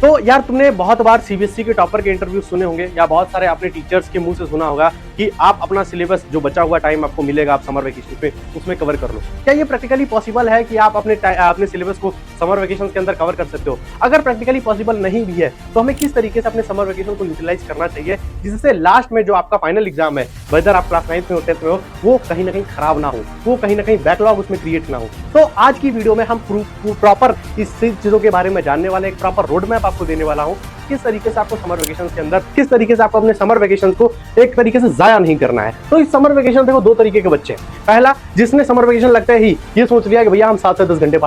तो यार तुमने बहुत बार सीबीएसई के टॉपर के इंटरव्यू सुने होंगे या बहुत सारे अपने टीचर्स के मुंह से सुना होगा कि आप अपना सिलेबस जो बचा हुआ टाइम आपको मिलेगा आप समर वेकेशन पे उसमें कवर कर लो। क्या ये प्रैक्टिकली पॉसिबल है कि आप अपने सिलेबस को समर वेकेशन के अंदर कवर कर सकते हो? अगर प्रैक्टिकली पॉसिबल नहीं भी है तो हमें किस तरीके से अपने समर वेकेशन को यूटिलाइज करना चाहिए जिससे लास्ट में जो आपका फाइनल एग्जाम है, वेदर आप क्लास 9th में हो 10th में हो, वो कहीं ना कहीं खराब ना हो, वो कहीं ना कहीं बैकलॉग उसमें क्रिएट ना हो। तो आज की वीडियो में हम प्रॉपर इस चीजों के बारे में जानने वाले, एक प्रॉपर रोड मैप आपको देने वाला हूँ किस तरीके से आपको समर वेकेशन के अंदर, किस तरीके से आपको अपने समर वेकेशन को एक तरीके से जाया नहीं करना है। तो इस समर वेकेशन देखो दो तरीके के बच्चे हैं। पहला, जिसने समर वेकेशन लगता ही ये सोच लिया कि भैया हम 7 से 10 घंटे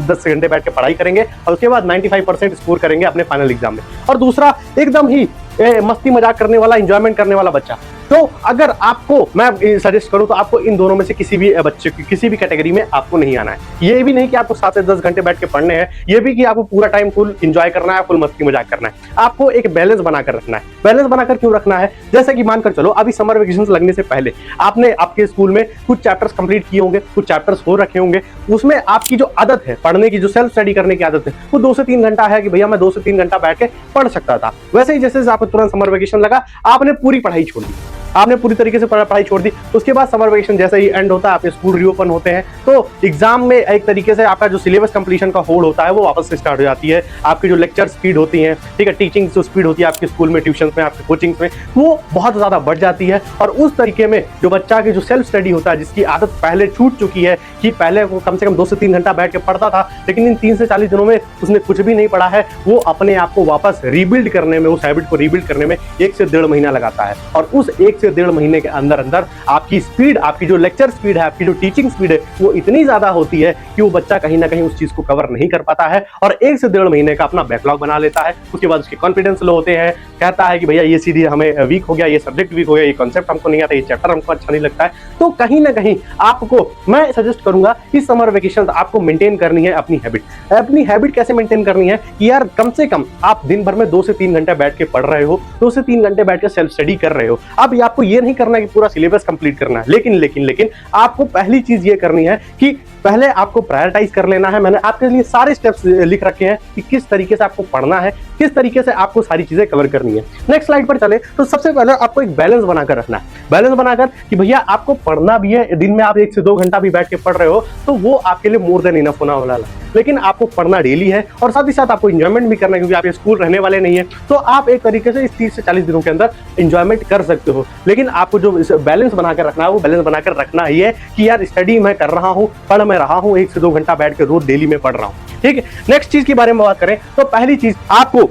10 घंटे बैठ के पढ़ाई करेंगे और उसके बाद 95% स्कोर करेंगे अपने फाइनल एग्जाम में। और दूसरा, एकदम ही मस्ती मजाक करने वाला, एंजॉयमेंट करने वाला बच्चा। तो अगर आपको मैं सजेस्ट करूं तो आपको इन दोनों में से किसी भी बच्चे की किसी भी कैटेगरी में आपको नहीं आना है। ये भी नहीं कि आपको 7 से 10 घंटे बैठ के पढ़ने हैं, ये भी कि आपको पूरा टाइम फुल एंजॉय करना है, फुल मस्ती मजाक करना है। आपको एक बैलेंस बनाकर रखना है। बैलेंस बनाकर क्यों रखना है? जैसे कि मानकर चलो अभी समर वेकेशन लगने से पहले आपने आपके स्कूल में कुछ चैप्टर्स कंप्लीट किए होंगे, कुछ चैप्टर्स हो रखे होंगे, उसमें आपकी जो आदत है पढ़ने की, जो सेल्फ स्टडी करने की आदत है, वो 2 से 3 घंटा है कि भैया मैं 2 से 3 घंटा बैठ के पढ़ सकता था। वैसे ही जैसे आपको तुरंत समर वेकेशन लगा, आपने पूरी पढ़ाई छोड़ दी, आपने पूरी तरीके से पढ़ाई छोड़ दी। उसके बाद समर वेकेशन जैसे ही एंड होता है, आपके स्कूल रीओपन होते हैं, तो एग्जाम में एक तरीके से आपका जो सिलेबस कंप्लीशन का होल्ड होता है वो वापस से स्टार्ट हो जाती है। आपकी जो लेक्चर स्पीड होती है, ठीक है, टीचिंग जो स्पीड होती है आपके स्कूल में, ट्यूशन में, आपके कोचिंग्स में, वो बहुत ज्यादा बढ़ जाती है। और उस तरीके में जो बच्चा की जो सेल्फ स्टडी होता है, जिसकी आदत पहले छूट चुकी है कि पहले वो कम से कम 2 से 3 घंटा बैठ के पढ़ता था, लेकिन इन 3 से 40 दिनों में उसने कुछ भी नहीं पढ़ा है, वो अपने आप को वापस रीबिल्ड करने में, उस हैबिट को रीबिल्ड करने में 1 से 1.5 महीना लगाता है। और उस 1 से 1.5 महीने के अंदर आपकी स्पीड, आपकी जो लेक्चर स्पीड है, आपकी जो टीचिंग स्पीड है, वो इतनी ज्यादा होती है कि वो बच्चा कहीं ना कहीं उस चीज को कवर नहीं कर पाता है और 1 से 1.5 महीने का अपना बैकलॉग बना लेता है। उसके बाद उसके कॉन्फिडेंस लो होते हैं, कहता है कि भैया ये सीधी हमें वीक हो गया, ये सब्जेक्ट वीक हो गया, ये कॉन्सेप्ट हमको नहीं आता, ये चैप्टर हमको अच्छा नहीं लगता है। तो कहीं ना कहीं आपको मैं सजेस्ट करूंगा इस समर वेकेशन आपको मेंटेन करनी है अपनी हैबिट। अपनी हैबिट कैसे मेंटेन करनी है कि यार कम से कम आप दिन भर में 2 से 3 घंटे बैठ के पढ़ रहे हो, 2 से 3 घंटे बैठ के सेल्फ स्टडी कर रहे हो। अब आपको ये नहीं करना है कि पूरा सिलेबस कंप्लीट करना है, लेकिन आपको पहली चीज ये करनी है कि पहले आपको प्रायोरिटाइज कर लेना है। मैंने आपके लिए सारे स्टेप्स लिख रखे हैं कि किस तरीके से आपको पढ़ना है, किस तरीके से आपको सारी चीजें कवर करनी है। नेक्स्ट स्लाइड पर चले तो सबसे पहले आपको एक बैलेंस बनाकर रखना है। बैलेंस बनाकर कि भैया आपको पढ़ना भी है, दिन में आप 1 से 2 घंटा भी बैठ के पढ़ रहे हो तो वो आपके लिए मोर देन इनफ होना वाला है। लेकिन आपको पढ़ना डेली है और साथ ही साथ आपको एंजॉयमेंट भी करना है, क्योंकि आप ये स्कूल रहने वाले नहीं है। तो आप एक तरीके से इस 30 से 40 दिनों के अंदर एंजॉयमेंट कर सकते हो। लेकिन आपको जो बैलेंस बनाकर रखना है, वो बैलेंस बनाकर रखना ही है कि यार स्टडी मैं कर रहा हूँ, पढ़ मैं रहा हूँ, 1 से 2 घंटा बैठ के रोज डेली में पढ़ रहा हूँ। ठीक है, नेक्स्ट चीज के बारे में बात करें तो पहली चीज आपको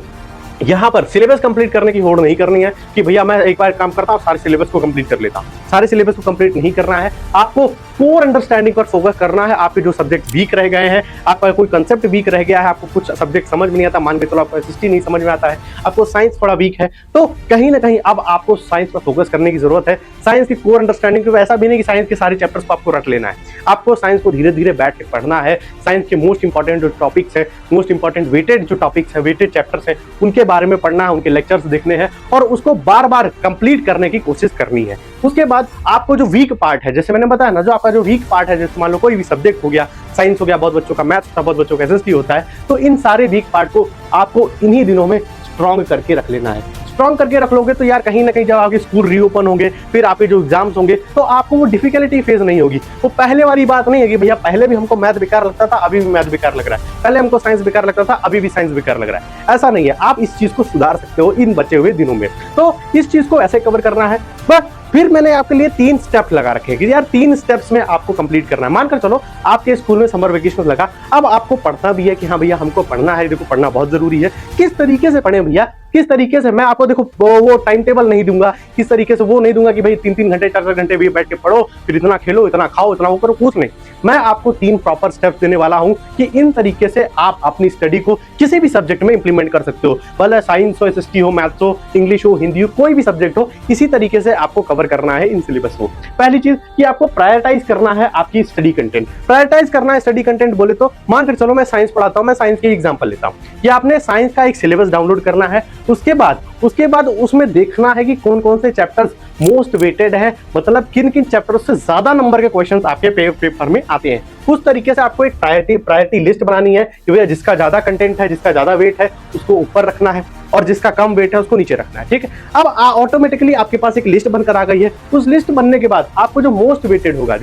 यहाँ पर सिलेबस कंप्लीट करने की होड़ नहीं करनी है कि भैया मैं एक बार काम करता हूँ सारे सिलेबस को कंप्लीट कर लेता हूँ। सारे सिलेबस को कंप्लीट नहीं करना है, आपको कोर अंडरस्टैंडिंग पर फोकस करना है। आपके जो सब्जेक्ट वीक रह गए हैं, आपका कोई कंसेप्ट वीक रह गया है, आपको कुछ सब्जेक्ट समझ में नहीं आता, मान के चलो आपको हिस्ट्री नहीं समझ में आता है, आपको साइंस थोड़ा वीक है, तो कहीं ना कहीं अब आपको साइंस पर फोकस करने की जरूरत है। साइंस की कोर अंडरस्टैंडिंग को ऐसा भी नहीं कि साइंस के सारे चैप्टर्स को आपको रट लेना है, आपको साइंस को धीरे धीरे बैठ के पढ़ना है। साइंस के मोस्ट इंपॉर्टेंट जो टॉपिक्स है, मोस्ट इंपॉर्टेंट वेटेड जो टॉपिक्स है, वेटेड चैप्टर्स है, उनके बारे में पढ़ना है, उनके लेक्चर्स देखने हैं और उसको बार बार कंप्लीट करने की कोशिश करनी है। उसके बाद आपको जो वीक पार्ट है, जैसे मैंने बताया ना, जो आपका जो वीक पार्ट है, जैसे मान लो कोई भी सब्जेक्ट हो गया, साइंस हो गया, बहुत बच्चों का मैथ्स था, बहुत बच्चों का एसएसटी होता है, तो इन सारे वीक पार्ट को आपको इन्हीं दिनों में स्ट्रॉन्ग करके रख लेना है। स्ट्रॉन्ग करके रख लोगे तो यार कहीं ना कहीं जब आपके स्कूल रीओपन होंगे, फिर आपके जो एग्जाम्स होंगे, तो आपको वो डिफिकल्टी फेस नहीं होगी। वो पहले वाली बात नहीं है कि भैया पहले भी हमको मैथ बेकार लगता था, अभी भी मैथ बेकार लग रहा है, पहले हमको साइंस बेकार लगता था, अभी भी साइंस बेकार लग रहा है। ऐसा नहीं है, आप इस चीज को सुधार सकते हो इन बचे हुए दिनों में। तो इस चीज को ऐसे कवर करना है। बट फिर मैंने आपके लिए 3 स्टेप लगा रखे हैं कि यार 3 स्टेप्स में आपको कंप्लीट करना है। मानकर चलो आपके स्कूल में समर वेकेशन लगा, अब आपको पढ़ना भी है कि हाँ भैया हमको पढ़ना है, देखो पढ़ना बहुत जरूरी है। किस तरीके से पढ़ें भैया, किस तरीके से? मैं आपको देखो वो टाइम टेबल नहीं दूंगा, किस तरीके से वो नहीं दूंगा कि भाई 3-3 घंटे 4-4 घंटे भी बैठ के पढ़ो, फिर इतना खेलो, इतना खाओ, इतना वो करो, कुछ नहीं। मैं आपको 3 प्रॉपर स्टेप्स देने वाला हूं कि इन तरीके से आप अपनी स्टडी को किसी भी सब्जेक्ट में इंप्लीमेंट कर सकते हो, भले साइंस हो, एसएसटी हो, मैथ्स हो, इंग्लिश हो, हिंदी हो, कोई भी सब्जेक्ट हो, इसी तरीके से आपको कवर करना है इन सिलेबस को। पहली चीज कि आपको प्रायोरिटाइज करना है आपकी स्टडी कंटेंट। प्रायोरिटाइज करना है स्टडी कंटेंट बोले तो मानकर चलो मैं साइंस पढ़ाता हूं, मैं साइंस की एग्जांपल लेता हूं कि आपने साइंस का एक सिलेबस डाउनलोड करना है। उसके बाद उसमें देखना है कि कौन कौन से चैप्टर्स मोस्ट वेटेड है, मतलब किन किन चैप्टर्स से ज्यादा नंबर के क्वेश्चंस आपके पेपर में आते हैं। उस तरीके से आपको एक प्रायोरिटी लिस्ट बनानी है कि भैया जिसका ज्यादा कंटेंट है, जिसका ज्यादा वेट है, उसको ऊपर रखना है और जिसका कम वेट है उसको नीचे रखना है। ठीक है, अब ऑटोमेटिकली आपके पास एक लिस्ट बनकर आ गई है। उस लिस्ट बनने के बाद आपको जो मोस्ट वेटेड होगा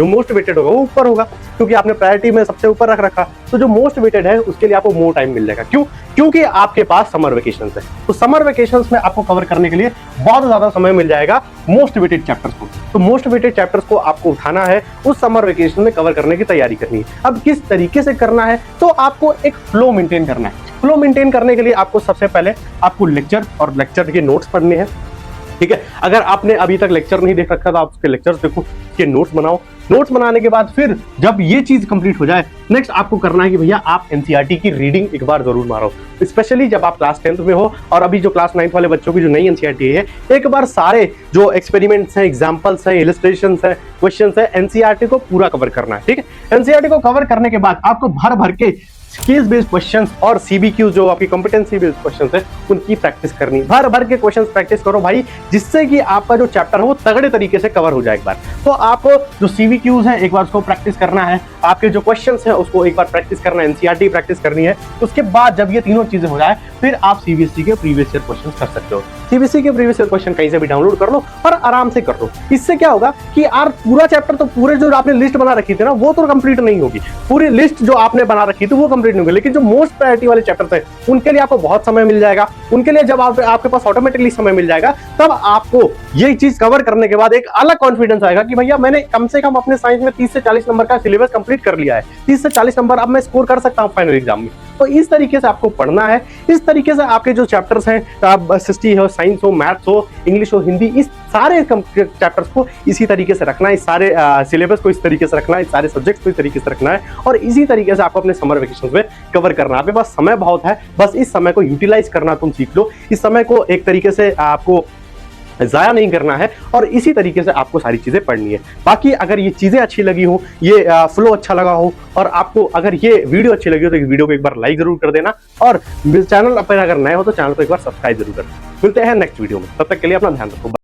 वो ऊपर होगा, क्योंकि आपने प्रायोरिटी में सबसे ऊपर रख रखा। तो जो मोस्ट वेटेड है उसके लिए आपको मोर टाइम मिल जाएगा। क्यों? क्योंकि आपके पास समर वेकेशन है। तो समर वेकेशन में आपको कवर करने के लिए बहुत ज्यादा समय मिल जाएगा मोस्ट वेटेड चैप्टर्स को। तो मोस्ट वेटेड चैप्टर्स को आपको उठाना है, उस समर वेकेशन में कवर करने की तैयारी करनी है। अब किस तरीके से करना है, तो आपको एक फ्लो मेंटेन करना है। फ्लो मेंटेन करने के लिए आपको सबसे पहले आपको लेक्चर और लेक्चर के नोट्स पढ़ने हैं। ठीक है, अगर आपने अभी तक लेक्चर नहीं देख रखा तो आप उसके लेक्चर्स देखो, उसके नोट्स बनाओ। नोट्स बनाने के बाद फिर जब ये चीज कंप्लीट हो जाए, नेक्स्ट आपको करना है कि भैया आप एनसीईआरटी की रीडिंग एक बार जरूर मारो। स्पेशली जब आप क्लास 10th में हो और अभी जो क्लास 9th वाले बच्चों की जो नई एनसीईआरटी है, एक बार सारे जो एक्सपेरिमेंट्स हैं, एग्जांपल्स हैं, इलस्ट्रेशंस हैं, क्वेश्चंस हैं, एनसीईआरटी को पूरा कवर करना है। ठीक है, एनसीईआरटी को कवर करने के बाद आपको भर भर के केस बेस्ड क्वेश्चंस और सीबीक्यू जो आपकी कॉम्पिटेंसी बेस्ड क्वेश्चंस है उनकी प्रैक्टिस करनी। भर भर के क्वेश्चंस प्रैक्टिस करो भाई, जिससे कि आपका जो चैप्टर है वो तगड़े तरीके से कवर हो जाए। एक बार तो आपको जो सीबीक्यूज है एक बार उसको प्रैक्टिस करना है, आपके जो क्वेश्चंस है उसको एक बार प्रैक्टिस करना है, एनसीईआरटी प्रैक्टिस करनी है। उसके बाद जब ये तीनों चीजें हो जाए फिर आप सीबीएसई के प्रीवियस ईयर क्वेश्चन कर सकते हो। सीबीएसई के प्रीवियस ईयर क्वेश्चन कहीं से भी डाउनलोड कर लो और आराम से कर लो। इससे क्या होगा कि यार पूरा चैप्टर तो पूरे जो आपने लिस्ट बना रखी थी ना वो तो कंप्लीट नहीं होगी, पूरी लिस्ट जो आपने बना रखी थी वो कंप्लीट नहीं होगी, लेकिन जो मोस्ट प्रायोरिटी वाले चैप्टर्स हैं उनके लिए आपको बहुत समय मिल जाएगा। उनके लिए जब आपके पास ऑटोमेटिकली समय मिल जाएगा तब आपको ये चीज कवर करने के बाद एक अलग कॉन्फिडेंस आएगा कि भैया मैंने कम से कम अपने साइंस में 30 से 40 नंबर का सिलेबस कंप्लीट कर लिया है, 30 से 40 नंबर अब मैं स्कोर कर सकता हूं फाइनल एग्जाम में। तो इस तरीके से आपको पढ़ना है, इस तरीके से आपके जो चैप्टर्स हैं, आप हिस्ट्री हो, साइंस हो, मैथ्स हो, इंग्लिश हो, हिंदी, इस सारे चैप्टर्स को इसी तरीके से रखना है, इस सारे सिलेबस को इस तरीके से रखना है, इस सारे सब्जेक्ट्स को इस तरीके से रखना है और इसी तरीके से आपको अपने समर वेकेशन में कवर करना है। आपके पास समय बहुत है, बस इस समय को यूटिलाइज करना तुम सीख लो, इस समय को एक तरीके से आपको ज़ाया नहीं करना है और इसी तरीके से आपको सारी चीज़ें पढ़नी है। बाकी अगर ये चीज़ें अच्छी लगी हो, ये फ्लो अच्छा लगा हो और आपको अगर ये वीडियो अच्छी लगी हो तो इस वीडियो को एक बार लाइक जरूर कर देना और चैनल पर अगर नए हो तो चैनल को एक बार सब्सक्राइब जरूर करना। मिलते हैं नेक्स्ट वीडियो में, तब तक के लिए अपना ध्यान रखो।